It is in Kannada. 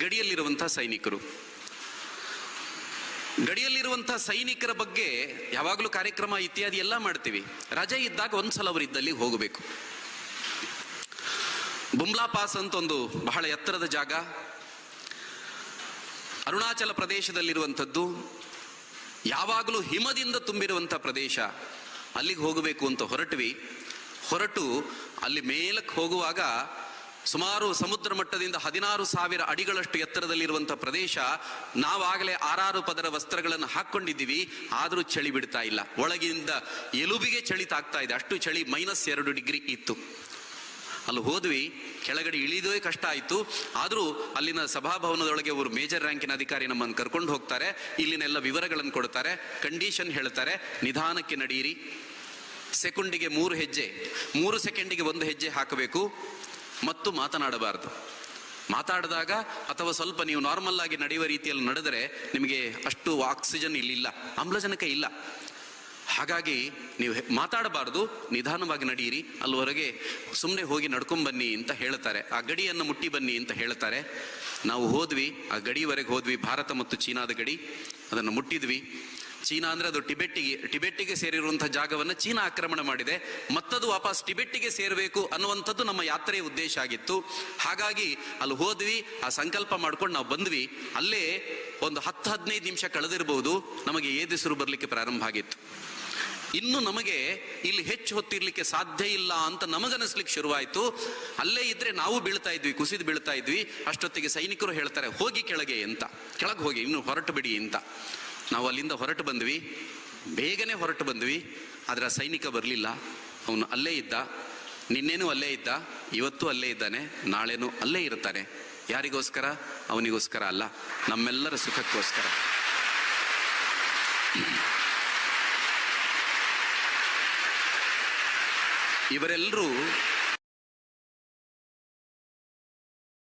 ಗಡಿಯಲ್ಲಿರುವಂಥ ಸೈನಿಕರು. ಗಡಿಯಲ್ಲಿರುವಂಥ ಸೈನಿಕರ ಬಗ್ಗೆ ಯಾವಾಗಲೂ ಕಾರ್ಯಕ್ರಮ ಇತ್ಯಾದಿ ಎಲ್ಲ ಮಾಡ್ತೀವಿ. ರಜೆ ಇದ್ದಾಗ ಒಂದ್ಸಲ ಅವರು ಇದ್ದಲ್ಲಿ ಹೋಗಬೇಕು. ಬುಮ್ಲಾ ಪಾಸ್ ಅಂತ ಒಂದು ಬಹಳ ಎತ್ತರದ ಜಾಗ, ಅರುಣಾಚಲ ಪ್ರದೇಶದಲ್ಲಿರುವಂಥದ್ದು, ಯಾವಾಗಲೂ ಹಿಮದಿಂದ ತುಂಬಿರುವಂಥ ಪ್ರದೇಶ. ಅಲ್ಲಿಗೆ ಹೋಗಬೇಕು ಅಂತ ಹೊರಟು ಅಲ್ಲಿ ಮೇಲಕ್ಕೆ ಹೋಗುವಾಗ ಸುಮಾರು ಸಮುದ್ರ ಮಟ್ಟದಿಂದ 16,000 ಅಡಿಗಳಷ್ಟು ಎತ್ತರದಲ್ಲಿರುವಂಥ ಪ್ರದೇಶ. ನಾವಾಗಲೇ 6 ಪದರ ವಸ್ತ್ರಗಳನ್ನು ಹಾಕ್ಕೊಂಡಿದ್ದೀವಿ, ಆದರೂ ಚಳಿ ಬಿಡ್ತಾ ಇಲ್ಲ. ಒಳಗಿಂದ ಎಲುಬಿಗೆ ಚಳಿ ತಾಗ್ತಾ ಇದೆ, ಅಷ್ಟು ಚಳಿ. -2 ಡಿಗ್ರಿ ಇತ್ತು. ಅಲ್ಲಿ ಹೋದ್ವಿ, ಕೆಳಗಡೆ ಇಳಿಯೋದೇ ಕಷ್ಟ ಆಯಿತು. ಆದರೂ ಅಲ್ಲಿನ ಸಭಾಭವನದೊಳಗೆ ಅವರು ಮೇಜರ್ ರ್ಯಾಂಕಿನ ಅಧಿಕಾರಿ ನಮ್ಮನ್ನು ಕರ್ಕೊಂಡು ಹೋಗ್ತಾರೆ. ಇಲ್ಲಿನೆಲ್ಲ ವಿವರಗಳನ್ನು ಕೊಡ್ತಾರೆ, ಕಂಡೀಷನ್ ಹೇಳ್ತಾರೆ. ನಿಧಾನಕ್ಕೆ ನಡೆಯಿರಿ, ಸೆಕೆಂಡಿಗೆ 3 ಹೆಜ್ಜೆ, 3 ಸೆಕೆಂಡಿಗೆ 1 ಹೆಜ್ಜೆ ಹಾಕಬೇಕು, ಮತ್ತು ಮಾತನಾಡಬಾರದು. ಮಾತಾಡಿದಾಗ ಅಥವಾ ಸ್ವಲ್ಪ ನೀವು ನಾರ್ಮಲ್ ಆಗಿ ನಡೆಯುವ ರೀತಿಯಲ್ಲಿ ನಡೆದರೆ ನಿಮಗೆ ಅಷ್ಟು ಆಕ್ಸಿಜನ್ ಇಲ್ಲಿಲ್ಲ, ಆಮ್ಲಜನಕ ಇಲ್ಲ. ಹಾಗಾಗಿ ನೀವು ಮಾತಾಡಬಾರ್ದು, ನಿಧಾನವಾಗಿ ನಡೆಯಿರಿ. ಅಲ್ಲಿವರೆಗೆ ಸುಮ್ಮನೆ ಹೋಗಿ ನಡ್ಕೊಂಬನ್ನಿ ಅಂತ ಹೇಳ್ತಾರೆ. ಆ ಗಡಿಯನ್ನು ಮುಟ್ಟಿ ಬನ್ನಿ ಅಂತ ಹೇಳ್ತಾರೆ. ನಾವು ಹೋದ್ವಿ, ಆ ಗಡಿವರೆಗೆ ಹೋದ್ವಿ. ಭಾರತ ಮತ್ತು ಚೀನಾದ ಗಡಿ. ಅದನ್ನು ಮುಟ್ಟಿದ್ವಿ. ಚೀನಾ ಅಂದರೆ ಅದು ಟಿಬೆಟ್ಟಿಗೆ ಸೇರಿರುವಂಥ ಜಾಗವನ್ನು ಚೀನಾ ಆಕ್ರಮಣ ಮಾಡಿದೆ. ಮತ್ತದು ವಾಪಸ್ ಟಿಬೆಟ್ಟಿಗೆ ಸೇರಬೇಕು ಅನ್ನುವಂಥದ್ದು ನಮ್ಮ ಯಾತ್ರೆಯ ಉದ್ದೇಶ ಆಗಿತ್ತು. ಹಾಗಾಗಿ ಅಲ್ಲಿ ಹೋದ್ವಿ, ಆ ಸಂಕಲ್ಪ ಮಾಡ್ಕೊಂಡು ನಾವು ಬಂದ್ವಿ. ಅಲ್ಲೇ ಒಂದು 10-15 ನಿಮಿಷ ಕಳೆದಿರ್ಬೋದು, ನಮಗೆ ಏದಿಸಿರು ಬರಲಿಕ್ಕೆ ಪ್ರಾರಂಭ ಆಗಿತ್ತು. ಇನ್ನು ನಮಗೆ ಇಲ್ಲಿ ಹೆಚ್ಚು ಹೊತ್ತಿರ್ಲಿಕ್ಕೆ ಸಾಧ್ಯ ಇಲ್ಲ ಅಂತ ನಮಗನಿಸ್ಲಿಕ್ಕೆ ಶುರುವಾಯಿತು. ಅಲ್ಲೇ ಇದ್ರೆ ನಾವು ಬೀಳ್ತಾ ಇದ್ವಿ, ಕುಸಿದು ಬೀಳ್ತಾ ಇದ್ವಿ. ಅಷ್ಟೊತ್ತಿಗೆ ಸೈನಿಕರು ಹೇಳ್ತಾರೆ, ಹೋಗಿ ಕೆಳಗೆ ಅಂತ, ಕೆಳಗೆ ಹೋಗಿ, ಇನ್ನು ಹೊರಟು ಬಿಡಿ ಅಂತ. ನಾವು ಅಲ್ಲಿಂದ ಹೊರಟು ಬಂದ್ವಿ, ಬೇಗನೆ ಹೊರಟು ಬಂದ್ವಿ. ಆದರೆ ಆ ಸೈನಿಕ ಬರಲಿಲ್ಲ. ಅವನು ಅಲ್ಲೇ ಇದ್ದ, ನಿನ್ನೇನೂ ಅಲ್ಲೇ ಇದ್ದ, ಇವತ್ತೂ ಅಲ್ಲೇ ಇದ್ದಾನೆ, ನಾಳೆನೂ ಅಲ್ಲೇ ಇರ್ತಾನೆ. ಯಾರಿಗೋಸ್ಕರ? ಅವನಿಗೋಸ್ಕರ ಅಲ್ಲ, ನಮ್ಮೆಲ್ಲರ ಸುಖಕ್ಕೋಸ್ಕರ. ಇವರೆಲ್ಲರೂ